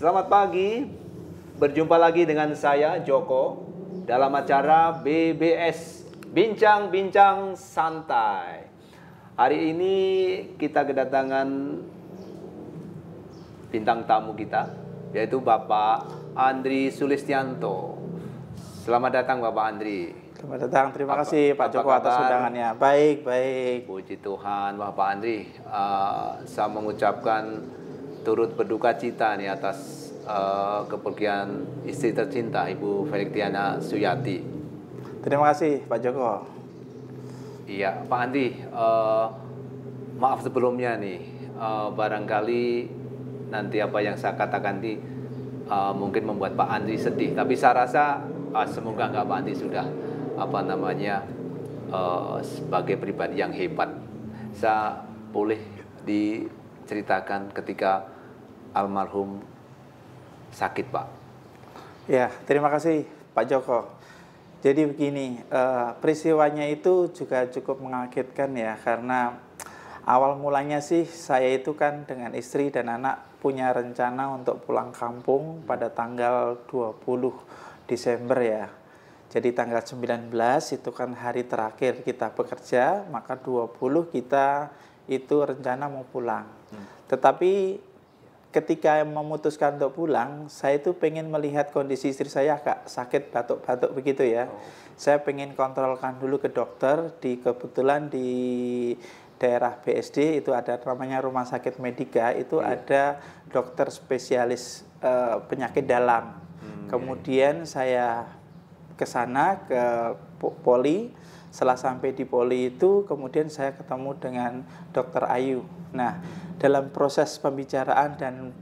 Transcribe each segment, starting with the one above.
Selamat pagi, berjumpa lagi dengan saya Joko dalam acara BBS Bincang-Bincang Santai. Hari ini kita kedatangan bintang tamu kita, yaitu Bapak Andri Sulistianto. Selamat datang Bapak Andri. Selamat datang, terima kasih Pak Joko atas undangannya. Baik, baik. Puji Tuhan, Bapak Andri. Saya mengucapkan turut berduka cita nih atas kepergian istri tercinta Ibu Feliciana Suyati. Terima kasih Pak Joko. Iya, Pak Andri. Maaf sebelumnya nih, barangkali nanti apa yang saya katakan di mungkin membuat Pak Andri sedih. Tapi saya rasa semoga nggak Pak Andri sudah sebagai pribadi yang hebat. Saya boleh diceritakan ketika almarhum sakit, Pak. Ya, terima kasih Pak Joko. Jadi begini, peristiwanya itu juga cukup mengagetkan ya, karena awal mulanya sih saya itu kan dengan istri dan anak punya rencana untuk pulang kampung pada tanggal 20 Desember ya. Jadi tanggal 19 itu kan hari terakhir kita bekerja, maka 20 kita itu rencana mau pulang. Tetapi ketika memutuskan untuk pulang, saya itu pengen melihat kondisi istri saya agak sakit, batuk-batuk begitu ya. Saya pengen kontrolkan dulu ke dokter, kebetulan di daerah BSD itu ada namanya Rumah Sakit Medika, itu ada dokter spesialis penyakit dalam. Kemudian saya ke sana, ke Poli. Setelah sampai di Poli itu, kemudian saya ketemu dengan Dokter Ayu. Nah, dalam proses pembicaraan dan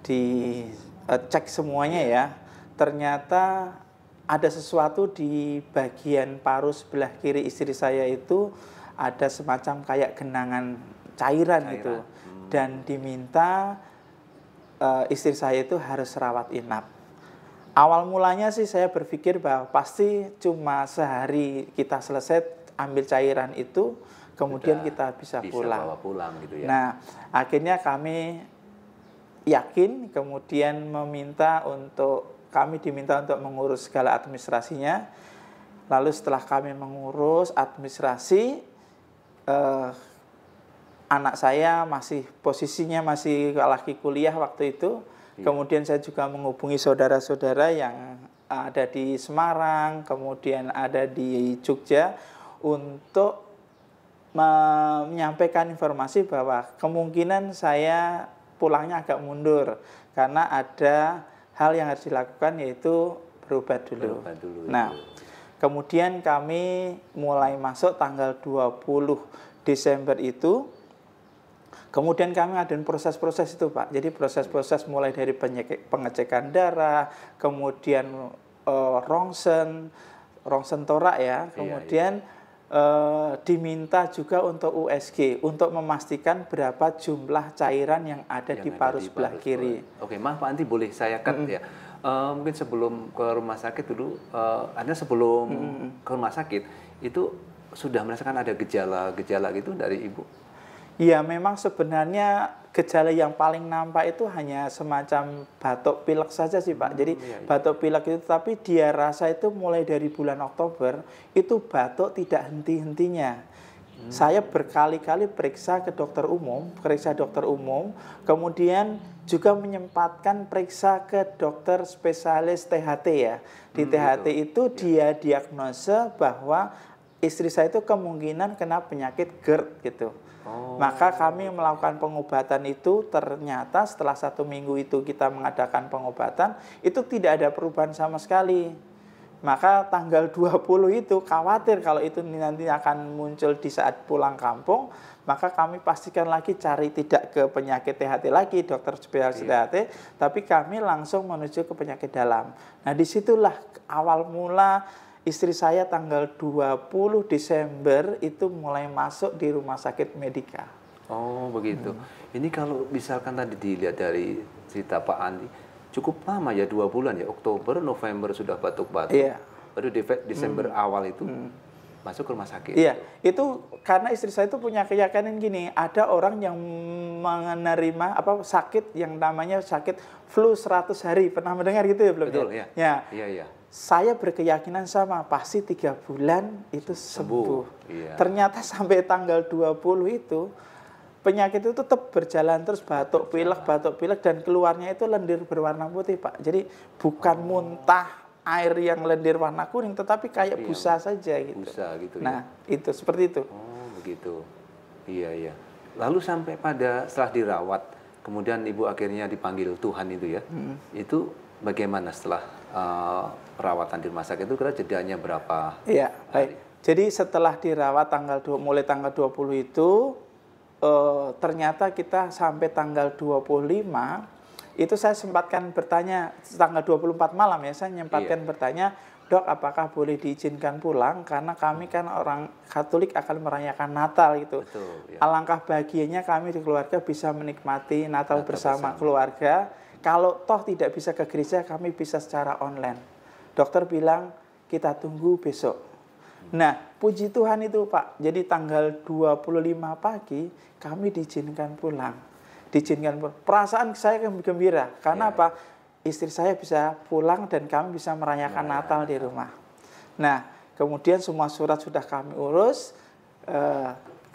dicek semuanya ya, ternyata ada sesuatu di bagian paru sebelah kiri istri saya itu ada semacam kayak genangan cairan. Gitu, dan diminta istri saya itu harus rawat inap. Awal mulanya sih saya berpikir bahwa pasti cuma sehari kita selesai ambil cairan itu, kemudian kita bisa pulang. Bawa pulang gitu ya. Nah, akhirnya kami yakin, kemudian kami diminta untuk mengurus segala administrasinya. Lalu setelah kami mengurus administrasi, anak saya posisinya masih lagi kuliah waktu itu. Kemudian saya juga menghubungi saudara-saudara yang ada di Semarang, kemudian ada di Jogja, untuk menyampaikan informasi bahwa kemungkinan saya pulangnya agak mundur karena ada hal yang harus dilakukan, yaitu berobat dulu. Nah, kemudian kami mulai masuk tanggal 20 Desember itu. Kemudian kami ngadain proses-proses itu, Pak. Jadi proses-proses mulai dari pengecekan darah, kemudian rongsen torak ya, kemudian diminta juga untuk USG untuk memastikan berapa jumlah cairan yang ada di paru sebelah kiri. Oke, maaf Pak Andri, boleh saya cut ya. Mungkin sebelum ke rumah sakit dulu, sebelum ke rumah sakit itu sudah merasakan ada gejala-gejala gitu dari Ibu? Ya, memang sebenarnya gejala yang paling nampak itu hanya semacam batuk pilek saja sih Pak. Jadi batuk pilek itu, tapi dia rasa itu mulai dari bulan Oktober itu batuk tidak henti-hentinya. Saya berkali-kali periksa dokter umum, kemudian juga menyempatkan periksa ke dokter spesialis THT ya. Di THT itu dia diagnosa bahwa istri saya itu kemungkinan kena penyakit GERD gitu. Maka kami melakukan pengobatan itu, ternyata setelah 1 minggu itu kita mengadakan pengobatan, itu tidak ada perubahan sama sekali. Maka tanggal 20 itu khawatir kalau itu nanti akan muncul di saat pulang kampung, maka kami pastikan lagi cari tidak ke penyakit THT lagi, dokter spesialis THT, tapi kami langsung menuju ke penyakit dalam. Nah, disitulah awal mula istri saya tanggal 20 Desember itu mulai masuk di Rumah Sakit Medika. Oh, begitu. Ini kalau misalkan tadi dilihat dari cerita Pak Andi, cukup lama ya, 2 bulan ya, Oktober, November sudah batuk-batuk. Iya. Baru Desember awal itu masuk ke rumah sakit. Iya, itu karena istri saya itu punya keyakinan gini, ada orang yang menerima sakit yang namanya sakit flu 100 hari. Pernah mendengar gitu ya belum? Betul, ya? ya. Ya. Iya. Saya berkeyakinan sama, pasti 3 bulan itu sembuh. Iya. Ternyata sampai tanggal 20 itu penyakit itu tetap berjalan terus, batuk pilek dan keluarnya itu lendir berwarna putih, Pak. Jadi bukan muntah air yang lendir warna kuning, tetapi kayak busa saja gitu. Busa gitu ya. Nah, itu seperti itu. Oh, begitu. Iya. Lalu sampai pada setelah dirawat, kemudian Ibu akhirnya dipanggil Tuhan itu ya. Itu bagaimana setelah perawatan di rumah sakit itu kira jedanya berapa? Iya, baik. Jadi setelah dirawat mulai tanggal 20 itu ternyata kita sampai tanggal 25 itu saya sempatkan bertanya, tanggal 24 malam ya, saya nyempatkan bertanya, Dok, apakah boleh diizinkan pulang? Karena kami kan orang Katolik akan merayakan Natal gitu. Betul, ya. Alangkah bahagianya kami di keluarga bisa menikmati Natal bersama keluarga. Kalau toh tidak bisa ke gereja, kami bisa secara online. Dokter bilang, kita tunggu besok. Nah, puji Tuhan itu Pak, jadi tanggal 25 pagi kami diizinkan pulang. Perasaan saya gembira karena apa? Istri saya bisa pulang dan kami bisa merayakan Natal di rumah. Nah, kemudian semua surat sudah kami urus.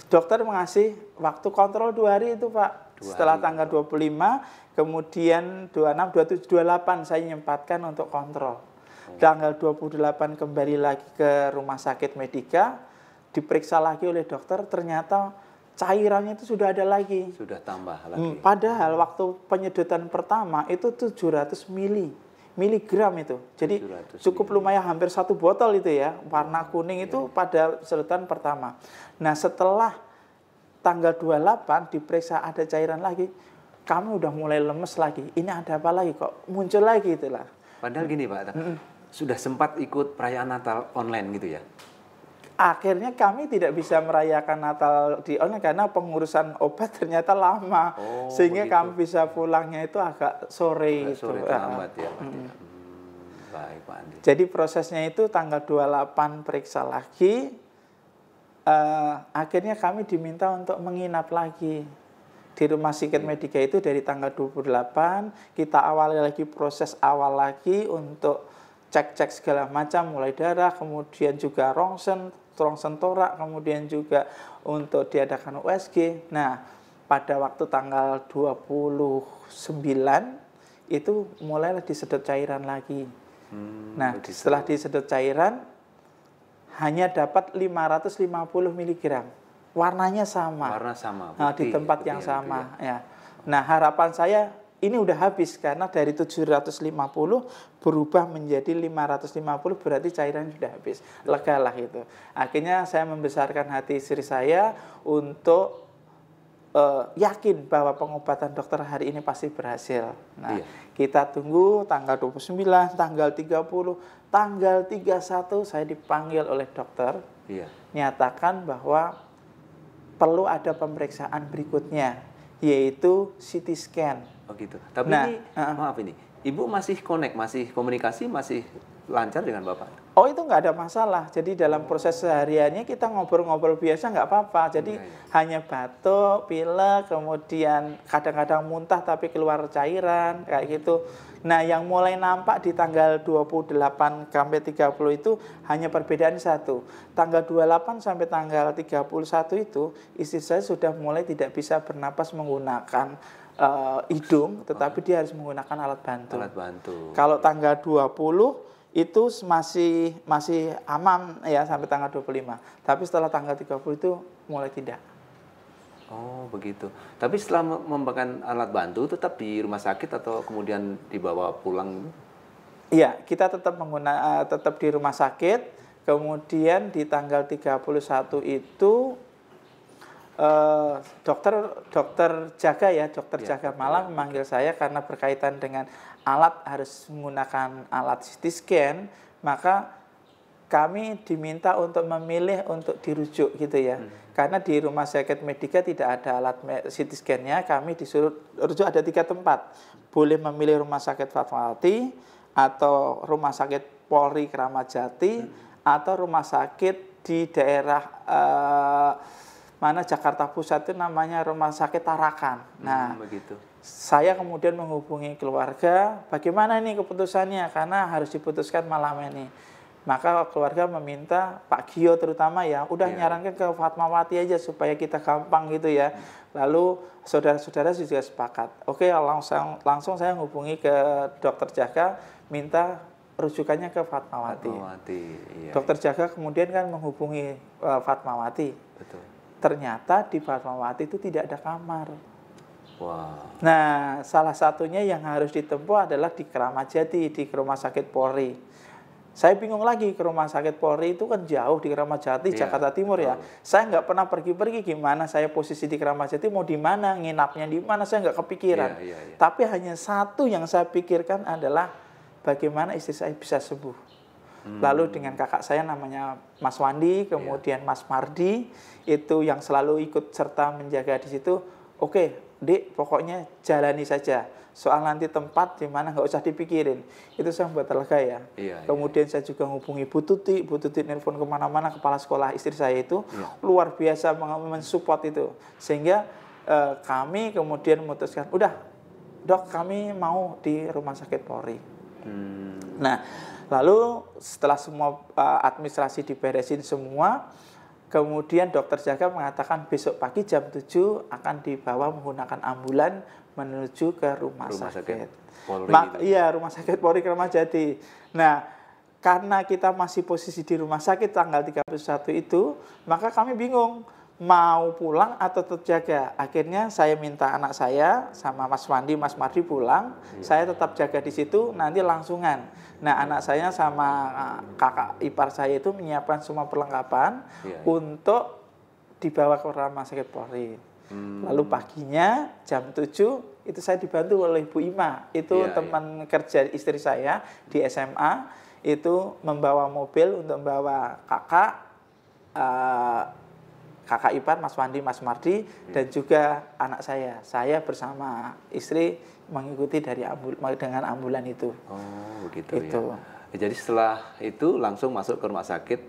Dokter mengasih waktu kontrol 2 hari itu Pak. Setelah tanggal 25, kemudian 26, 27, 28 saya nyempatkan untuk kontrol. Tanggal 28 kembali lagi ke rumah sakit Medika, diperiksa lagi oleh dokter, ternyata cairannya itu sudah ada lagi. Sudah tambah lagi. Padahal waktu penyedotan pertama itu 700 miligram itu. Jadi cukup lumayan, hampir 1 botol itu ya. Warna kuning itu pada sedotan pertama. Nah, setelah tanggal 28 diperiksa ada cairan lagi, kami udah mulai lemes lagi. Ini ada apa lagi kok muncul lagi itulah. Padahal gini Pak, sudah sempat ikut perayaan Natal online gitu ya? Akhirnya kami tidak bisa merayakan Natal di online karena pengurusan obat ternyata lama. Sehingga begitu. Kami bisa pulangnya itu agak sore. Sore terlambat ya Pak. Baik Pak Andi. Jadi prosesnya itu tanggal 28 periksa lagi. Akhirnya kami diminta untuk menginap lagi. Di rumah sakit Medika itu dari tanggal 28. Kita awali lagi proses awal lagi untuk cek-cek segala macam, mulai darah, kemudian juga rongsen torak, kemudian juga untuk diadakan USG. Nah, pada waktu tanggal 29 itu mulailah disedot cairan lagi. Nah, setelah disedot cairan hanya dapat 550 mg. Warnanya sama. Warna sama. Putih, di tempat yang sama ya. Nah, harapan saya ini udah habis karena dari 750 berubah menjadi 550, berarti cairan sudah habis. Legalah itu. Akhirnya saya membesarkan hati istri saya untuk yakin bahwa pengobatan dokter hari ini pasti berhasil. Nah, kita tunggu tanggal 29, tanggal 30, tanggal 31 saya dipanggil oleh dokter. Nyatakan bahwa perlu ada pemeriksaan berikutnya, yaitu CT scan. Oh gitu. Tapi ini, maaf ini, Ibu masih connect, masih komunikasi, masih lancar dengan Bapak? Oh, itu nggak ada masalah. Jadi dalam proses sehariannya kita ngobrol-ngobrol biasa nggak apa-apa. Jadi hanya batuk, pilek, kemudian kadang-kadang muntah tapi keluar cairan, kayak gitu. Nah, yang mulai nampak di tanggal 28 sampai 30 itu hanya perbedaan satu. Tanggal 28 sampai tanggal 31 itu istri saya sudah mulai tidak bisa bernapas menggunakan hidung, tetapi dia harus menggunakan alat bantu. Alat bantu. Kalau tanggal 20 itu masih aman ya sampai tanggal 25. Tapi setelah tanggal 30 itu mulai tidak. Oh, begitu. Tapi setelah memakai alat bantu tetap di rumah sakit atau kemudian dibawa pulang? Iya, kita tetap tetap di rumah sakit. Kemudian di tanggal 31 itu dokter jaga malam memanggil saya karena berkaitan dengan alat, harus menggunakan alat CT scan, maka kami diminta untuk memilih untuk dirujuk gitu ya. Karena di rumah sakit Medika tidak ada alat CT scan-nya, kami disuruh rujuk ada 3 tempat. Boleh memilih rumah sakit Fatmawati atau rumah sakit Polri Kramat Jati atau rumah sakit di daerah mana Jakarta Pusat itu namanya Rumah Sakit Tarakan. Nah, begitu. Saya kemudian menghubungi keluarga, bagaimana nih keputusannya, karena harus diputuskan malam ini. Maka keluarga meminta Pak Gio terutama ya, udah nyarankan ke Fatmawati aja supaya kita gampang gitu ya. Lalu saudara-saudara juga sepakat. Oke, langsung saya hubungi ke dokter Jaga, minta rujukannya ke Fatmawati. Iya, dokter Jaga kemudian kan menghubungi Fatmawati. Betul. Ternyata di Fatmawati itu tidak ada kamar. Wow. Nah, salah satunya yang harus ditempuh adalah di Keramat Jati, di Rumah Sakit Polri. Saya bingung lagi, ke Rumah Sakit Polri itu kan jauh di Keramat Jati, Jakarta Timur ya. Saya nggak pernah pergi-pergi, gimana saya posisi di Keramat Jati, mau di mana, nginapnya di mana, saya nggak kepikiran. Tapi hanya satu yang saya pikirkan adalah bagaimana istri saya bisa sembuh. Lalu dengan kakak saya namanya Mas Wandi, kemudian Mas Mardi, itu yang selalu ikut serta menjaga di situ. Oke, Dek, pokoknya jalani saja. Soal nanti tempat di mana nggak usah dipikirin. Itu saya buat lega ya. Kemudian saya juga hubungi Bu Tuti nelpon kemana-mana, kepala sekolah istri saya itu luar biasa mensupport itu. Sehingga kami kemudian memutuskan, udah dok kami mau di Rumah Sakit Polri. Nah, lalu setelah semua administrasi diberesin semua, kemudian dokter Jaga mengatakan besok pagi jam 7 akan dibawa menggunakan ambulan menuju ke rumah sakit. Iya, Rumah Sakit Polri Keramat Jati. Nah, karena kita masih posisi di rumah sakit tanggal 31 itu, maka kami bingung mau pulang atau tetap jaga. Akhirnya saya minta anak saya sama Mas Wandi, Mas Mardi pulang, saya tetap jaga di situ, nanti langsungan. Nah, anak saya sama kakak ipar saya itu menyiapkan semua perlengkapan untuk dibawa ke Rumah Sakit Polri. Lalu paginya jam 7 itu saya dibantu oleh Bu Ima, itu teman kerja istri saya di SMA, itu membawa mobil untuk membawa kakak ipar Mas Wandi, Mas Mardi, dan juga anak saya. Saya bersama istri mengikuti dengan ambulan itu. Oh, begitu ya. Jadi setelah itu langsung masuk ke Rumah Sakit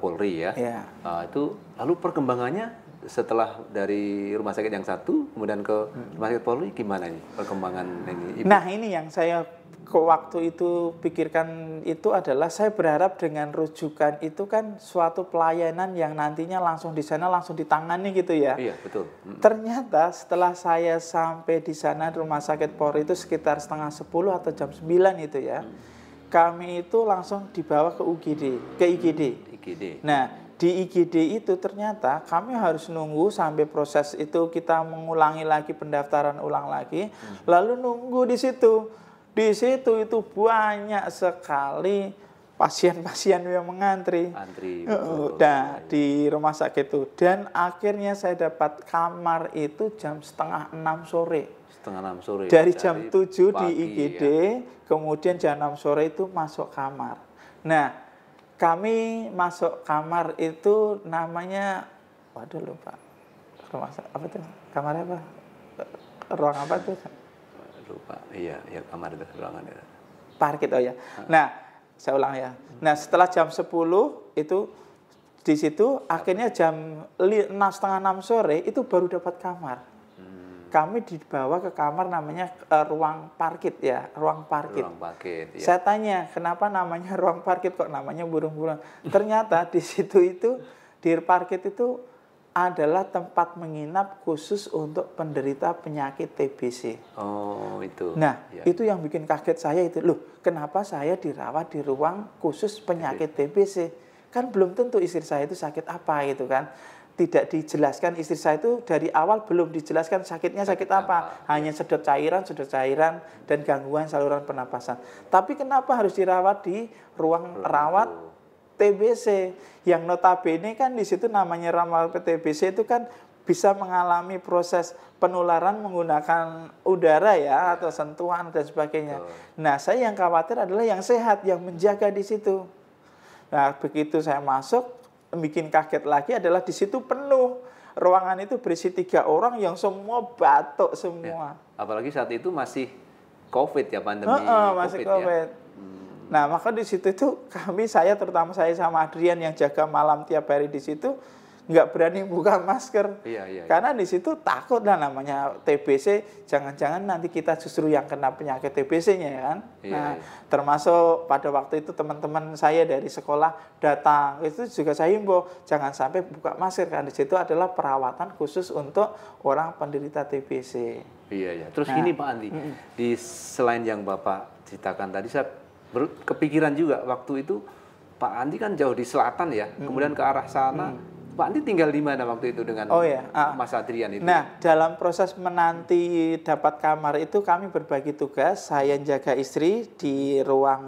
Polri ya. Itu lalu perkembangannya setelah dari rumah sakit yang satu kemudian ke Rumah Sakit Polri gimana nih perkembangan ini? Ibu? Nah, ini yang saya waktu itu pikirkan itu adalah saya berharap dengan rujukan itu kan suatu pelayanan yang nantinya langsung di sana langsung ditangani gitu ya. Iya, betul. Ternyata setelah saya sampai di sana Rumah Sakit Polri itu sekitar 9:30 atau jam 9 itu ya. Kami itu langsung dibawa ke IGD. Nah, di IGD itu ternyata kami harus nunggu sampai proses itu kita mengulangi lagi pendaftaran ulang lagi, lalu nunggu di situ. Di situ itu banyak sekali pasien-pasien yang mengantri. Nah, di rumah sakit itu. Dan akhirnya saya dapat kamar itu jam 5:30 sore. Dari jam 7 di IGD, kemudian jam 6 sore itu masuk kamar. Nah, kami masuk kamar itu namanya, waduh lupa, rumah apa tuh? Kamar apa? Ruang apa tuh? Lupa. Iya, kamar itu ruangan itu. Parkit, oh ya. Nah, saya ulang ya. Nah, setelah jam 10 itu di situ akhirnya jam 5:30 sore itu baru dapat kamar. Kami dibawa ke kamar namanya ruang parkit ya, ruang parkit. Ya. Saya tanya, kenapa namanya ruang parkit kok namanya burung-burung? Ternyata di situ itu di parkit itu adalah tempat menginap khusus untuk penderita penyakit TBC. Oh, itu. Nah, itu yang bikin kaget saya itu. Loh, kenapa saya dirawat di ruang khusus penyakit TBC? Kan belum tentu istri saya itu sakit apa gitu kan. Tidak dijelaskan istri saya itu dari awal belum dijelaskan sakitnya sakit apa. Hanya sedot cairan dan gangguan saluran pernapasan. Tapi kenapa harus dirawat di ruang rawat TBC yang notabene kan di situ namanya rawat TBC itu kan bisa mengalami proses penularan menggunakan udara ya atau sentuhan dan sebagainya. Nah, saya yang khawatir adalah yang sehat yang menjaga di situ. Nah, begitu saya masuk bikin kaget lagi adalah di situ penuh. Ruangan itu berisi 3 orang yang semua batuk semua. Apalagi saat itu masih COVID ya, pandemi masih COVID. Ya. Nah, maka di situ itu saya terutama saya sama Adrian yang jaga malam tiap hari di situ nggak berani buka masker. Karena di situ takut lah, namanya TBC, jangan-jangan nanti kita justru yang kena penyakit TBC-nya ya kan. Termasuk pada waktu itu teman-teman saya dari sekolah datang, itu juga saya himbau jangan sampai buka masker, karena di situ adalah perawatan khusus untuk orang penderita TBC. Terus ini Pak Andi, selain yang Bapak ceritakan tadi, saya kepikiran juga waktu itu Pak Andi kan jauh di selatan ya, kemudian ke arah sana. Pak Andi tinggal di mana waktu itu dengan Mas Adrian itu? Nah, dalam proses menanti dapat kamar itu kami berbagi tugas. Saya jaga istri di ruang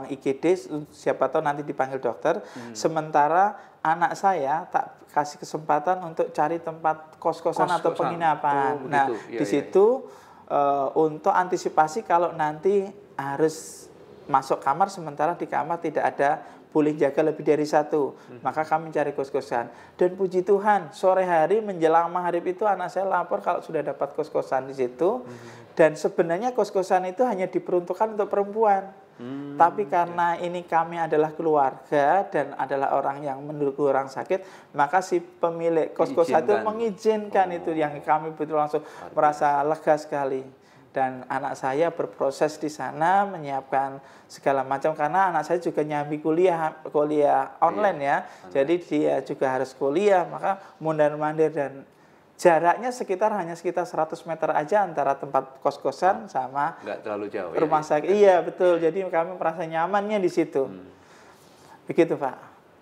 IGD, siapa tahu nanti dipanggil dokter. Sementara anak saya tak kasih kesempatan untuk cari tempat kos-kosan atau penginapan. Di situ untuk antisipasi kalau nanti harus masuk kamar, sementara di kamar tidak ada boleh jaga lebih dari satu, maka kami cari kos-kosan. Dan puji Tuhan, sore hari menjelang maghrib itu anak saya lapor kalau sudah dapat kos-kosan di situ. Dan sebenarnya kos-kosan itu hanya diperuntukkan untuk perempuan. Tapi karena ini kami adalah keluarga dan adalah orang yang mendukung orang sakit, maka si pemilik kos-kosan itu mengizinkan itu, yang kami betul langsung merasa lega sekali. Dan anak saya berproses di sana menyiapkan segala macam, karena anak saya juga nyambi kuliah online ya. Jadi dia juga harus kuliah, maka mondar-mandir, dan jaraknya hanya sekitar 100 meter aja antara tempat kos-kosan sama nggak terlalu jauh rumah sakit. Iya, betul. Jadi kami merasa nyamannya di situ. Begitu, Pak.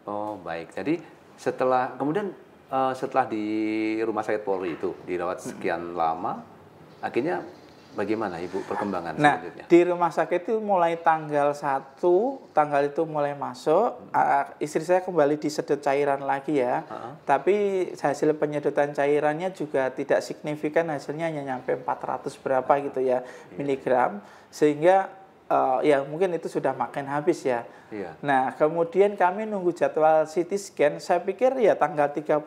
Oh, baik. Jadi kemudian setelah di rumah sakit Polri itu dirawat sekian lama, akhirnya bagaimana Ibu perkembangan selanjutnya? Di rumah sakit itu mulai tanggal 1, tanggal itu mulai masuk, istri saya kembali disedot cairan lagi ya. Tapi hasil penyedotan cairannya juga tidak signifikan, hasilnya hanya nyampe 400 berapa gitu ya miligram. Sehingga ya mungkin itu sudah makin habis ya. Nah, kemudian kami nunggu jadwal CT scan. Saya pikir ya tanggal 31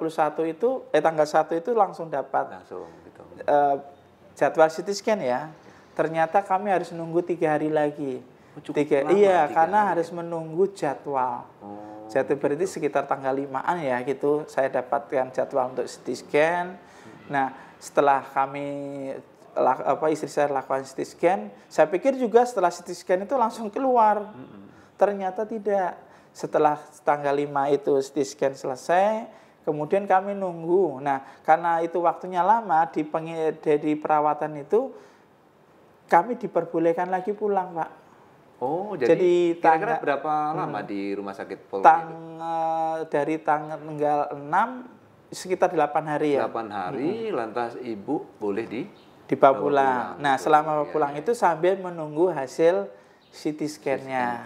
itu, tanggal 1 itu langsung dapat. Langsung gitu. Jadwal CT scan ya, ternyata kami harus nunggu 3 hari lagi. Karena harus menunggu jadwal. Jadwal berarti sekitar tanggal 5-an ya gitu, saya dapatkan jadwal untuk CT scan. Nah, setelah istri saya lakukan CT scan, saya pikir juga setelah CT scan itu langsung keluar. Ternyata tidak. Setelah tanggal 5 itu CT scan selesai, kemudian kami nunggu. Nah, karena itu waktunya lama di perawatan itu, kami diperbolehkan lagi pulang, Pak. Oh, jadi kira-kira berapa lama di rumah sakit Polri itu? Dari tanggal 6 sekitar 8 hari ya. 8 hari, lantas Ibu boleh dibawa pulang. Nah, selama pulang itu sambil menunggu hasil CT scan-nya.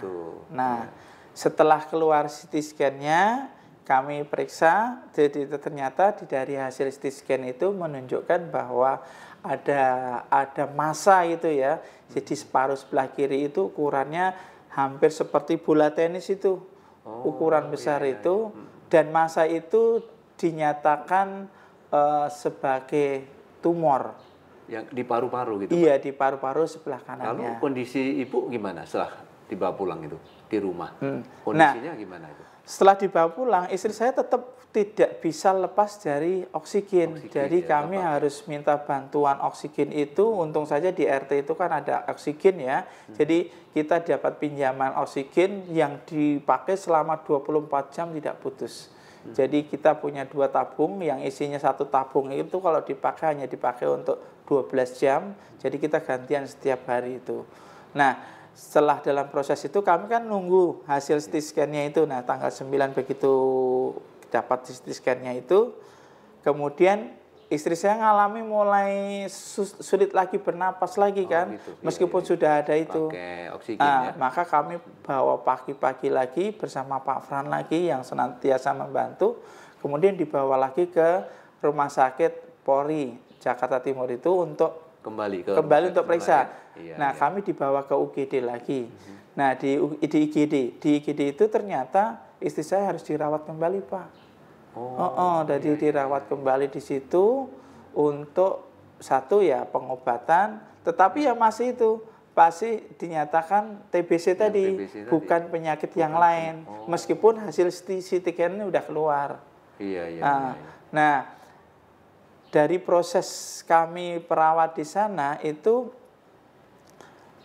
Nah, setelah keluar CT scan-nya, kami periksa, jadi ternyata dari hasil CT scan itu menunjukkan bahwa ada massa itu ya. Jadi separuh sebelah kiri itu ukurannya hampir seperti bola tenis itu. Ukuran besar itu. Dan massa itu dinyatakan sebagai tumor. Yang di paru-paru gitu? Iya, Pak? Di paru-paru sebelah kanannya. Lalu kondisi Ibu gimana setelah dibawa pulang itu di rumah? Kondisinya gimana itu? Setelah dibawa pulang, istri saya tetap tidak bisa lepas dari oksigen. Jadi kami harus minta bantuan oksigen itu. Untung saja di RT itu kan ada oksigen ya. Jadi kita dapat pinjaman oksigen yang dipakai selama 24 jam tidak putus. Jadi kita punya 2 tabung yang isinya 1 tabung itu kalau dipakai hanya dipakai untuk 12 jam. Jadi kita gantian setiap hari itu. Nah, setelah dalam proses itu kami kan nunggu hasil CT scan-nya itu. Nah, tanggal 9 begitu dapat CT scan-nya itu, kemudian istri saya ngalami mulai sulit lagi bernapas lagi kan, meskipun sudah ada itu. Pakai oksigen ya. Maka kami bawa pagi-pagi lagi bersama Pak Fran lagi yang senantiasa membantu, kemudian dibawa lagi ke Rumah Sakit Polri Jakarta Timur itu untuk kembali untuk periksa. Kami dibawa ke UGD lagi. Nah, di IGD itu ternyata istri saya harus dirawat kembali, Pak. Jadi dirawat kembali di situ untuk satu ya pengobatan, tetapi ya masih itu pasti dinyatakan TBC tadi, TBC bukan penyakit yang lain. Meskipun hasil CT scan udah keluar. Iya. Nah, dari proses kami perawat di sana itu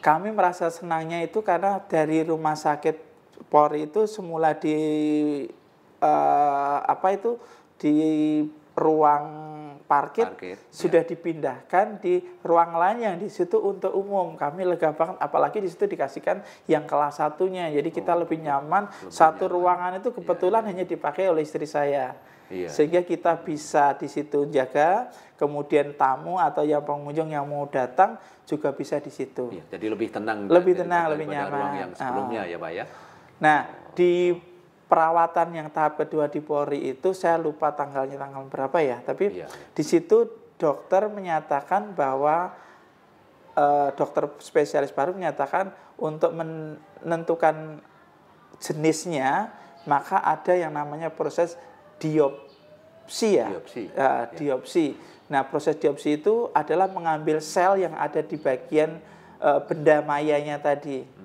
kami merasa senangnya itu karena dari rumah sakit Polri itu semula di di ruang parkir sudah dipindahkan di ruang lain yang di situ untuk umum. Kami lega banget, apalagi di situ dikasihkan yang kelas satunya. Jadi kita lebih nyaman. Satu ruangan itu kebetulan hanya dipakai oleh istri saya. Sehingga kita bisa di situ jaga, kemudian tamu atau yang pengunjung yang mau datang juga bisa di situ. Jadi lebih tenang. Lebih tenang, lebih nyaman. Ruang yang sebelumnya ya Pak ya. Nah, di perawatan yang tahap kedua di Polri itu saya lupa tanggal berapa ya, tapi di situ dokter menyatakan bahwa dokter spesialis paru menyatakan untuk menentukan jenisnya maka ada yang namanya proses diopsi ya. Diopsi. Nah, proses diopsi itu adalah mengambil sel yang ada di bagian benda mayanya tadi.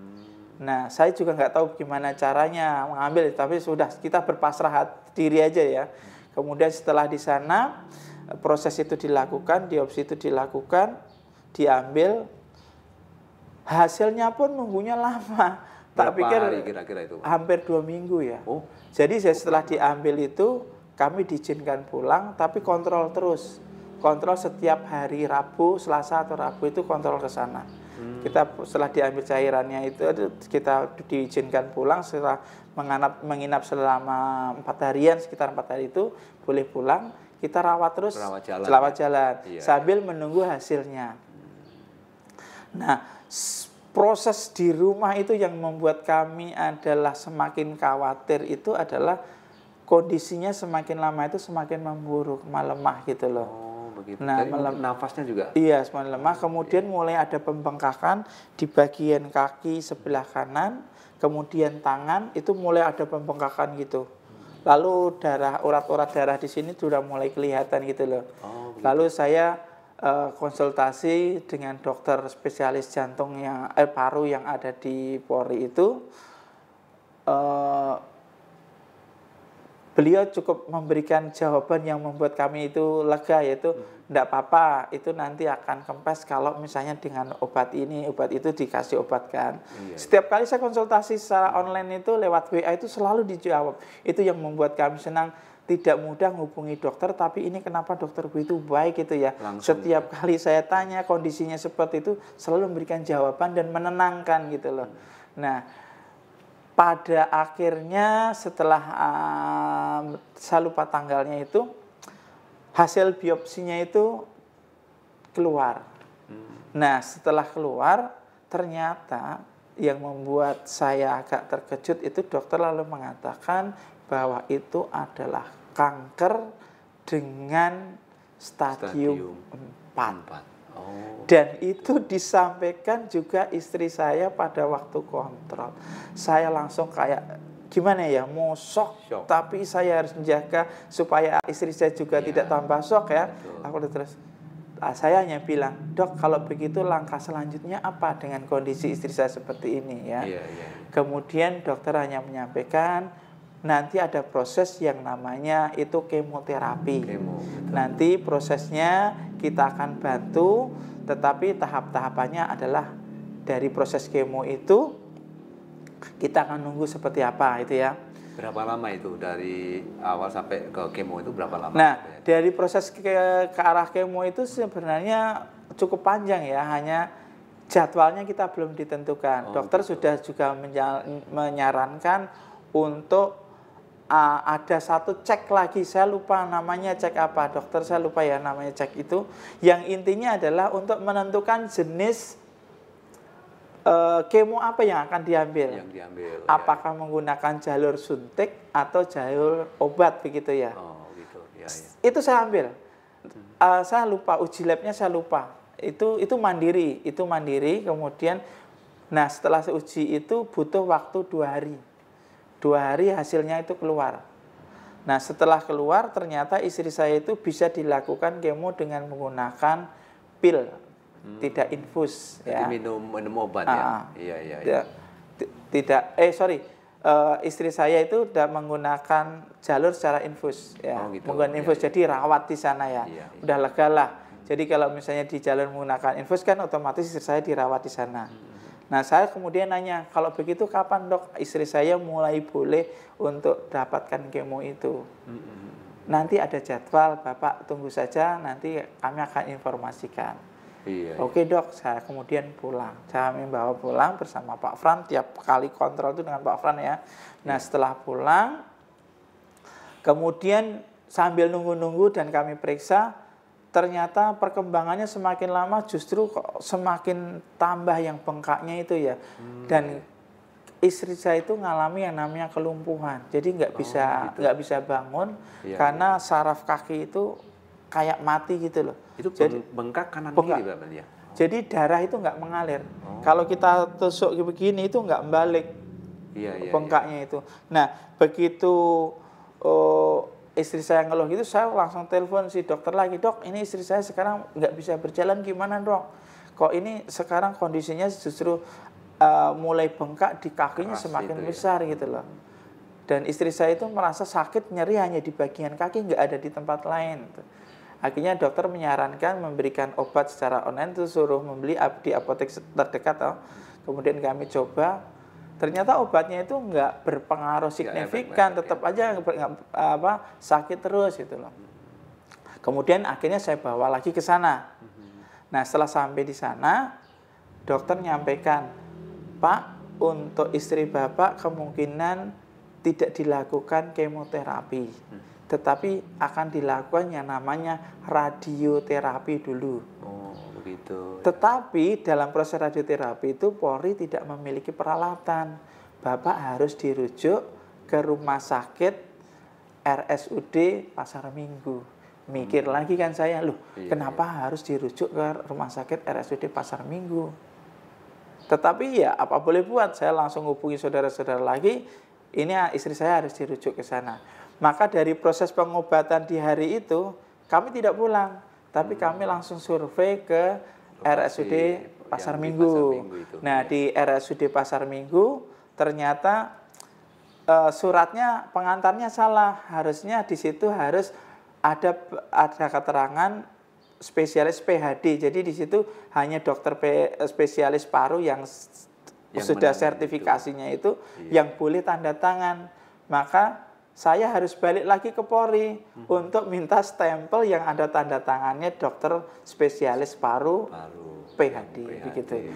Nah, saya juga nggak tahu gimana caranya mengambil, tapi sudah kita berpasrah diri aja ya. Kemudian setelah di sana proses itu dilakukan, diopsi itu dilakukan, diambil, hasilnya pun nunggunya lama. Tak pikir kira-kira itu? Hampir 2 minggu ya. Jadi setelah diambil itu kami diizinkan pulang, tapi kontrol terus. Kontrol setiap hari Rabu, Selasa atau Rabu itu kontrol ke sana. Kita setelah diambil cairannya itu kita diizinkan pulang setelah menginap selama 4 harian, sekitar 4 hari itu boleh pulang. Kita rawat terus, rawat jalan sambil menunggu hasilnya. Nah, proses di rumah itu yang membuat kami adalah semakin khawatir itu adalah kondisinya semakin lama itu semakin memburuk, melemah gitu loh. Begitu. Nah, nafasnya juga? Iya, semakin lemah. Kemudian mulai ada pembengkakan di bagian kaki sebelah kanan, kemudian tangan itu mulai ada pembengkakan gitu. Lalu urat-urat darah di sini sudah mulai kelihatan gitu loh. Lalu saya konsultasi dengan dokter spesialis jantung yang paru yang ada di Polri itu. Beliau cukup memberikan jawaban yang membuat kami itu lega, yaitu enggak apa-apa, itu nanti akan kempes kalau misalnya dengan obat ini, obat itu dikasih obat kan. Setiap kali saya konsultasi secara online itu lewat WA itu selalu dijawab. Itu yang membuat kami senang, tidak mudah menghubungi dokter, tapi ini kenapa dokterku itu baik itu ya. Setiap kali saya tanya kondisinya seperti itu, selalu memberikan jawaban dan menenangkan gitu loh. Nah, pada akhirnya setelah saya lupa tanggalnya itu, hasil biopsinya itu keluar. Nah, setelah keluar ternyata yang membuat saya agak terkejut itu dokter lalu mengatakan bahwa itu adalah kanker dengan stadium 4. Dan itu disampaikan juga istri saya pada waktu kontrol. Saya langsung kayak gimana ya, mau shock. Tapi saya harus menjaga supaya istri saya juga tidak tambah shock ya. Aku terus saya hanya bilang, dok kalau begitu langkah selanjutnya apa dengan kondisi istri saya seperti ini ya. Kemudian dokter hanya menyampaikan nanti ada proses yang namanya itu kemoterapi. Nanti prosesnya kita akan bantu, tetapi tahap-tahapannya adalah dari proses kemo itu kita akan nunggu seperti apa itu ya. Berapa lama itu dari awal sampai ke kemo itu berapa lama? Nah, dari proses ke arah kemo itu sebenarnya cukup panjang ya, hanya jadwalnya kita belum ditentukan. Dokter sudah juga menyarankan untuk ada satu cek lagi, saya lupa namanya cek apa, dokter saya lupa ya namanya cek itu, yang intinya adalah untuk menentukan jenis kemo apa yang akan diambil. Apakah menggunakan jalur suntik atau jalur obat begitu ya. Itu saya ambil. Saya lupa uji labnya, saya lupa. Itu mandiri, kemudian nah setelah uji itu butuh waktu 2 hari. 2 hari hasilnya itu keluar. Nah, setelah keluar ternyata istri saya itu bisa dilakukan kemo dengan menggunakan pil tidak infus. Jadi Ya. minum obat ya? Iya, iya. Iya. Tidak, sorry, istri saya itu udah menggunakan jalur secara infus, ya, Oh, gitu. menggunakan infus, Iya, iya. jadi rawat di sana ya, Iya, iya. udah lega lah. Jadi kalau misalnya di jalur menggunakan infus kan otomatis istri saya dirawat di sana. Nah, saya kemudian nanya, kalau begitu kapan dok istri saya mulai boleh untuk dapatkan kemo itu? Nanti ada jadwal, Bapak tunggu saja, nanti kami akan informasikan. Iya, Oke dok, saya kemudian pulang. Saya membawa pulang bersama Pak Fran, tiap kali kontrol itu dengan Pak Fran ya. Nah setelah pulang, kemudian sambil nunggu-nunggu dan kami periksa, ternyata perkembangannya semakin lama justru kok semakin tambah yang bengkaknya itu ya. Dan istri saya itu ngalami yang namanya kelumpuhan, jadi nggak bisa bangun karena saraf kaki itu kayak mati gitu loh. Itu Jadi bengkak kanan bengkak. kiri Pak ya? Jadi darah itu nggak mengalir. Kalau kita tusuk begini itu nggak balik bengkaknya itu. Nah begitu istri saya ngeluh gitu, saya langsung telepon si dokter lagi, dok ini istri saya sekarang nggak bisa berjalan gimana dok? Kok ini sekarang kondisinya justru mulai bengkak di kakinya semakin besar gitu loh. Dan istri saya itu merasa sakit nyeri hanya di bagian kaki, nggak ada di tempat lain. Akhirnya dokter menyarankan memberikan obat secara online, itu suruh membeli di apotek terdekat. Kemudian kami coba, ternyata obatnya itu nggak berpengaruh signifikan, tetap aja sakit terus gitu loh. Kemudian akhirnya saya bawa lagi ke sana. Nah setelah sampai di sana, dokter menyampaikan, Pak, untuk istri Bapak kemungkinan tidak dilakukan kemoterapi, tetapi akan dilakukan yang namanya radioterapi dulu. Oh, begitu. Tetapi dalam proses radioterapi itu Polri tidak memiliki peralatan. Bapak harus dirujuk ke rumah sakit RSUD Pasar Minggu. Mikir lagi kan saya, loh, kenapa harus dirujuk ke rumah sakit RSUD Pasar Minggu? Tetapi ya apa boleh buat, saya langsung hubungi saudara-saudara lagi, ini istri saya harus dirujuk ke sana. Maka dari proses pengobatan di hari itu, kami tidak pulang, tapi kami langsung survei ke RSUD Pasar Minggu. Nah, di RSUD Pasar Minggu, ternyata suratnya pengantarnya salah. Harusnya di situ harus ada keterangan spesialis PhD. Jadi di situ hanya dokter spesialis paru yang sudah sertifikasinya itu yang boleh tanda tangan. Maka saya harus balik lagi ke Polri untuk minta stempel yang ada tanda tangannya dokter spesialis paru PhD begitu.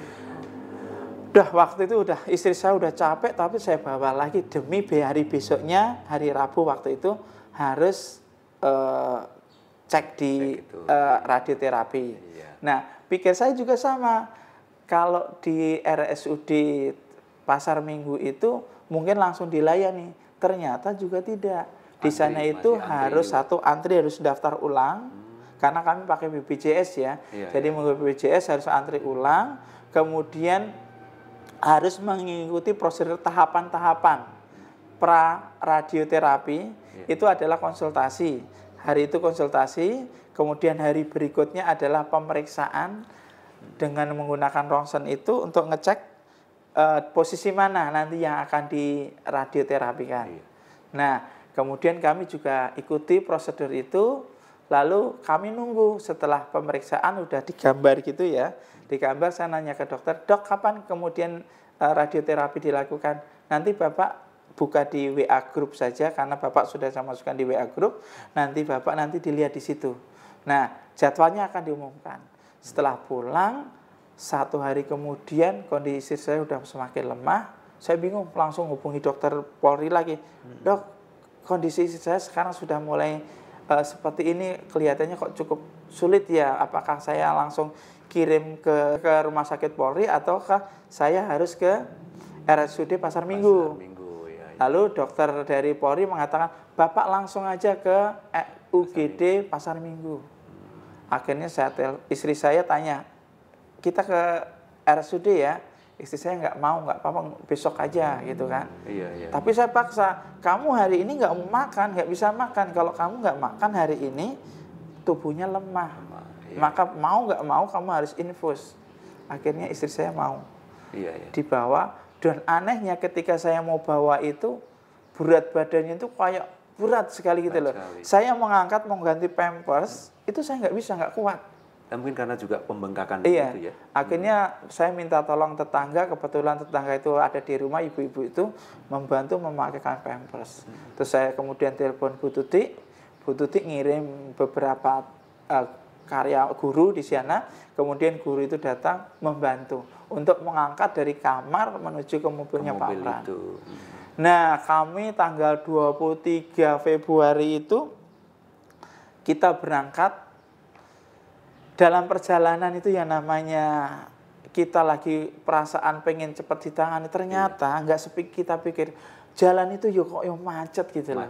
Udah waktu itu istri saya udah capek, tapi saya bawa lagi demi hari besoknya, hari Rabu waktu itu harus cek di radioterapi. Nah, pikir saya juga sama. Kalau di RSUD Pasar Minggu itu mungkin langsung dilayani. Ternyata juga tidak. Di sana itu harus antri harus daftar ulang. Karena kami pakai BPJS ya. Jadi menggunakan BPJS harus antri ulang. Kemudian harus mengikuti prosedur tahapan-tahapan. Pra radioterapi itu adalah konsultasi. Hari itu konsultasi, kemudian hari berikutnya adalah pemeriksaan dengan menggunakan rongsen itu untuk ngecek posisi mana nanti yang akan di radioterapikan. Nah, kemudian kami juga ikuti prosedur itu, lalu kami nunggu setelah pemeriksaan udah digambar gitu ya. Digambar saya nanya ke dokter, dok kapan kemudian radioterapi dilakukan? Nanti Bapak buka di WA group saja karena Bapak sudah saya masukkan di WA group, nanti Bapak dilihat di situ. Nah, jadwalnya akan diumumkan. Setelah pulang, 1 hari kemudian kondisi saya sudah semakin lemah, saya bingung, langsung hubungi dokter Polri lagi. Dok, kondisi saya sekarang sudah mulai seperti ini, kelihatannya kok cukup sulit ya, apakah saya langsung kirim ke rumah sakit Polri ataukah saya harus ke RSUD Pasar Minggu? Lalu dokter dari Polri mengatakan, Bapak langsung aja ke UGD Pasar Minggu. Akhirnya istri saya tanya, kita ke RSUD ya? Istri saya nggak mau, nggak apa-apa, besok aja gitu kan. Tapi saya paksa, kamu hari ini nggak mau makan, nggak bisa makan. Kalau kamu nggak makan hari ini, tubuhnya lemah. Maka mau nggak mau kamu harus infus. Akhirnya istri saya mau. Dibawa, dan anehnya ketika saya mau bawa itu berat badannya itu kayak berat sekali gitu loh. Saya mengangkat mau ganti pampers itu saya nggak bisa, nggak kuat. Dan mungkin karena juga pembengkakan Iya. itu ya. Akhirnya saya minta tolong tetangga, kebetulan tetangga itu ada di rumah, ibu-ibu itu membantu memakaikan pampers. Terus saya kemudian telepon Bu Tuti ngirim beberapa karya guru di sana, kemudian guru itu datang membantu untuk mengangkat dari kamar menuju ke mobilnya Pak Pran. Nah, kami tanggal 23 Februari itu kita berangkat. Dalam perjalanan itu yang namanya kita lagi perasaan pengen cepat ditangani, ternyata nggak kita pikir jalan itu kok macet gitu loh.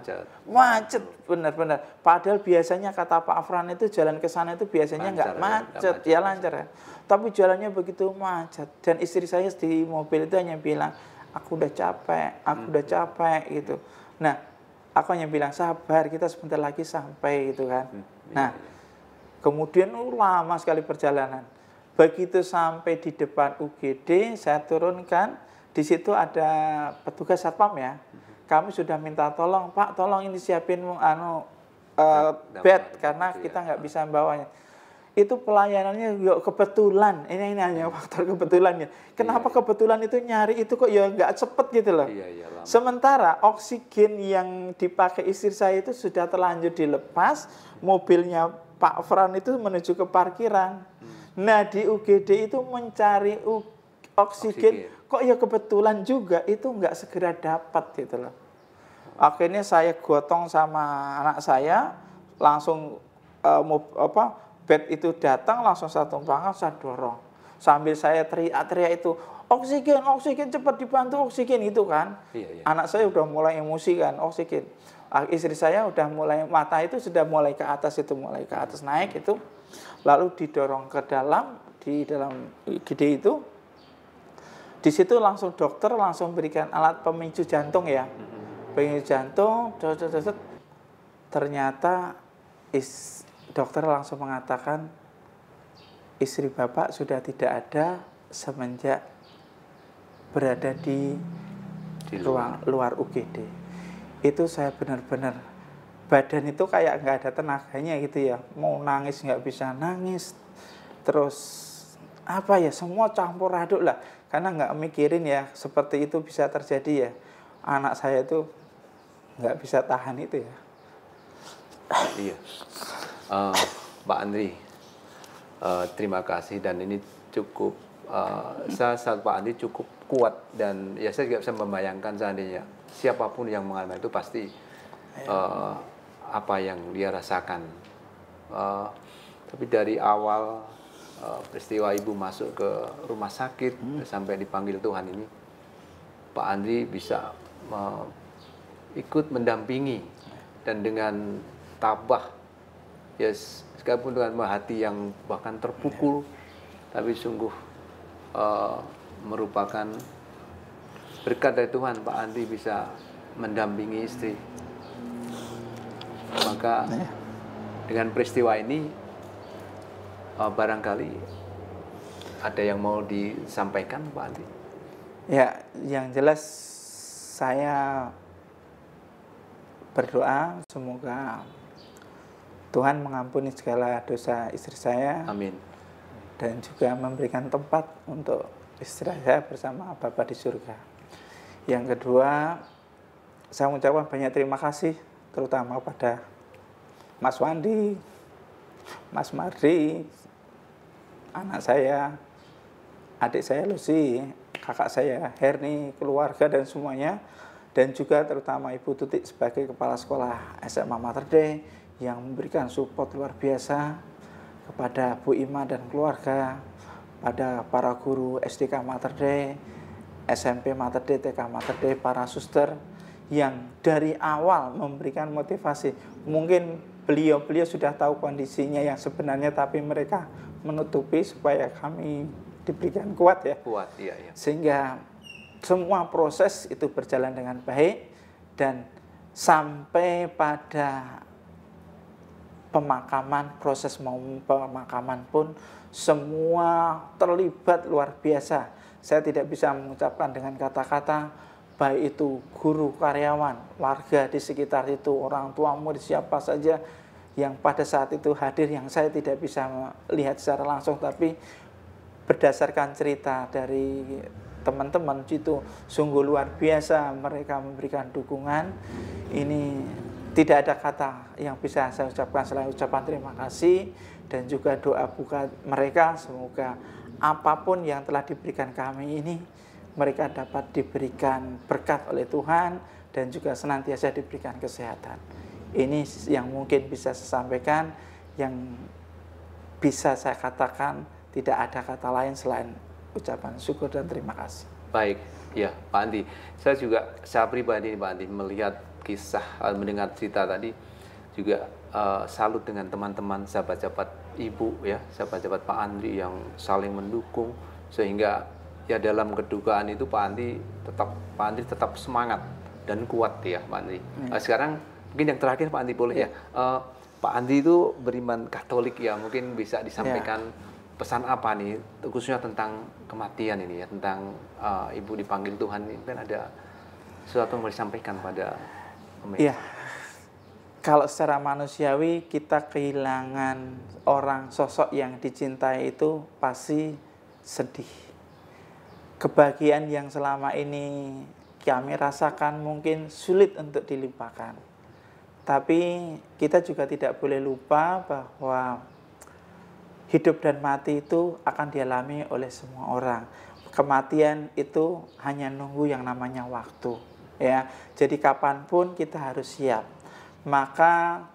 Macet benar-benar. Padahal biasanya kata Pak Afran itu jalan ke sana itu biasanya nggak macet, ya lancar ya. Tapi jalannya begitu macet, dan istri saya di mobil itu hanya bilang, aku udah capek gitu. Nah, aku hanya bilang sabar, kita sebentar lagi sampai gitu kan. Nah, kemudian lama sekali perjalanan. Begitu sampai di depan UGD, saya turunkan. Di situ ada petugas satpam ya. Kami sudah minta tolong, Pak, tolong ini siapin bed karena kita nggak bisa membawanya. Itu pelayanannya kebetulan. Ini hanya faktor kebetulannya. Kenapa kebetulan itu nyari itu kok ya nggak cepet gitu loh. Sementara oksigen yang dipakai istri saya itu sudah terlanjur dilepas, mobilnya Pak Fran itu menuju ke parkiran. Nah, di UGD itu mencari oksigen, kok ya kebetulan juga itu nggak segera dapat gitu loh. Akhirnya saya gotong sama anak saya, langsung bed itu datang, langsung saya tumpangkan, saya dorong. Sambil saya teriak-teriak itu, oksigen, cepat dibantu oksigen itu kan. Anak saya udah mulai emosi kan, oksigen. Istri saya udah mulai, mata itu sudah mulai ke atas naik itu, lalu didorong ke dalam, di dalam IGD itu. Di situ langsung dokter langsung berikan alat pemicu jantung ya, pemicu jantung, ternyata dokter langsung mengatakan istri bapak sudah tidak ada semenjak berada di luar UGD. Itu saya benar-benar badan itu kayak nggak ada tenaganya gitu ya, mau nangis nggak bisa nangis, terus semua campur aduk lah, karena nggak mikirin ya seperti itu bisa terjadi ya, anak saya itu nggak bisa tahan itu ya. Iya, Pak Andri, terima kasih, dan ini cukup saat Pak Andri cukup kuat, dan ya saya juga bisa membayangkan seandainya siapapun yang mengalami itu pasti apa yang dia rasakan. Tapi dari awal peristiwa ibu masuk ke rumah sakit sampai dipanggil Tuhan ini, Pak Andri bisa ikut mendampingi, dan dengan tabah, sekalipun dengan hati yang bahkan terpukul, tapi sungguh merupakan berkat dari Tuhan. Pak Andri bisa mendampingi istri. Maka dengan peristiwa ini barangkali ada yang mau disampaikan, Pak Andri? Ya, yang jelas saya berdoa semoga Tuhan mengampuni segala dosa istri saya. Amin. Dan juga memberikan tempat untuk istri saya bersama Bapa di surga. Yang kedua, saya mengucapkan banyak terima kasih terutama pada Mas Wandi, Mas Mardi, anak saya, adik saya Lucy, kakak saya Herni, keluarga dan semuanya, dan juga terutama Ibu Tutik sebagai kepala sekolah SMA Mater Dei yang memberikan support luar biasa kepada Bu Ima dan keluarga, pada para guru SDK Mater Dei, SMP Mater Dei, TK Mater Dei, para suster yang dari awal memberikan motivasi. Mungkin beliau sudah tahu kondisinya yang sebenarnya, tapi mereka menutupi supaya kami diberikan kuat ya. Kuat, iya. Sehingga semua proses itu berjalan dengan baik, dan sampai pada pemakaman, proses mau pemakaman pun semua terlibat luar biasa. Saya tidak bisa mengucapkan dengan kata-kata, baik itu guru, karyawan, warga di sekitar itu, orang tua, murid, siapa saja yang pada saat itu hadir, yang saya tidak bisa melihat secara langsung, tapi berdasarkan cerita dari teman-teman itu sungguh luar biasa. Mereka memberikan dukungan. Ini tidak ada kata yang bisa saya ucapkan selain ucapan terima kasih dan juga doa buka mereka. Semoga apapun yang telah diberikan kami ini, mereka dapat diberikan berkat oleh Tuhan dan juga senantiasa diberikan kesehatan. Ini yang mungkin bisa saya sampaikan, yang bisa saya katakan, tidak ada kata lain selain ucapan syukur dan terima kasih. Baik, ya Pak Andi. Saya pribadi Pak Andi melihat kisah, mendengar cerita tadi juga salut dengan teman-teman sahabat-sahabat Ibu ya, sahabat-sahabat Pak Andi yang saling mendukung sehingga ya dalam kedukaan itu Pak Andi tetap semangat dan kuat ya Pak Andi. Sekarang mungkin yang terakhir Pak Andi boleh ya. Pak Andi itu beriman Katolik ya, mungkin bisa disampaikan pesan apa nih khususnya tentang kematian ini ya, tentang Ibu dipanggil Tuhan ini, kan ada sesuatu yang mau disampaikan pada Iya, kalau secara manusiawi kita kehilangan orang sosok yang dicintai itu pasti sedih. Kebahagiaan yang selama ini kami rasakan mungkin sulit untuk dilupakan. Tapi kita juga tidak boleh lupa bahwa hidup dan mati itu akan dialami oleh semua orang. Kematian itu hanya nunggu yang namanya waktu. Ya, jadi kapanpun kita harus siap. Maka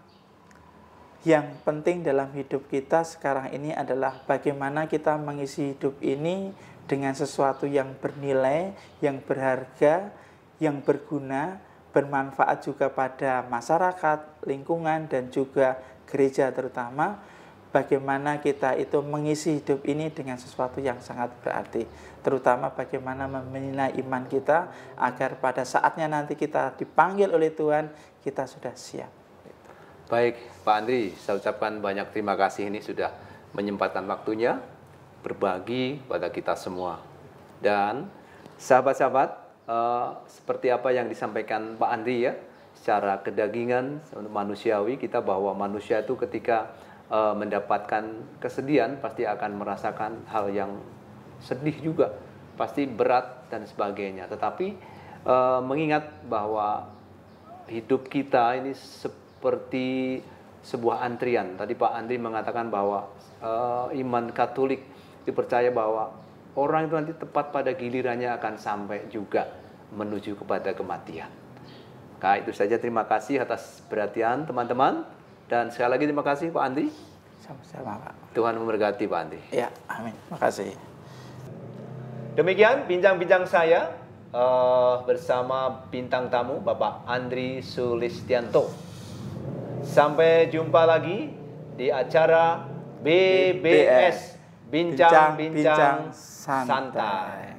yang penting dalam hidup kita sekarang ini adalah bagaimana kita mengisi hidup ini dengan sesuatu yang bernilai, yang berharga, yang berguna, bermanfaat juga pada masyarakat, lingkungan, dan juga gereja terutama. Bagaimana kita itu mengisi hidup ini dengan sesuatu yang sangat berarti. Terutama bagaimana membina iman kita agar pada saatnya nanti kita dipanggil oleh Tuhan, kita sudah siap. Baik, Pak Andri, saya ucapkan banyak terima kasih ini sudah menyempatkan waktunya berbagi pada kita semua. Dan sahabat-sahabat, seperti apa yang disampaikan Pak Andri ya, secara kedagingan, manusiawi kita bahwa manusia itu ketika mendapatkan kesedihan pasti akan merasakan hal yang sedih juga, pasti berat dan sebagainya. Tetapi mengingat bahwa hidup kita ini seperti sebuah antrian. Tadi Pak Andri mengatakan bahwa iman Katolik dipercaya bahwa orang itu nanti tepat pada gilirannya akan sampai juga menuju kepada kematian. Nah, itu saja, terima kasih atas perhatian teman-teman. Dan sekali lagi terima kasih Pak Andri. Sama-sama Pak. Tuhan memberkati Pak Andri. Ya, amin. Makasih. Demikian bincang-bincang saya bersama bintang tamu Bapak Andri Sulistianto. Sampai jumpa lagi di acara BBS, Bincang-Bincang Santai.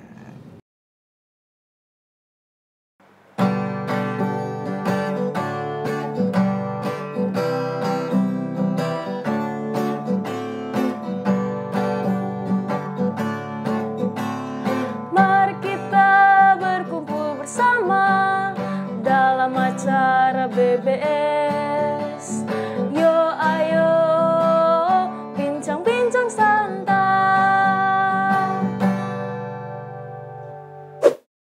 Acara BBS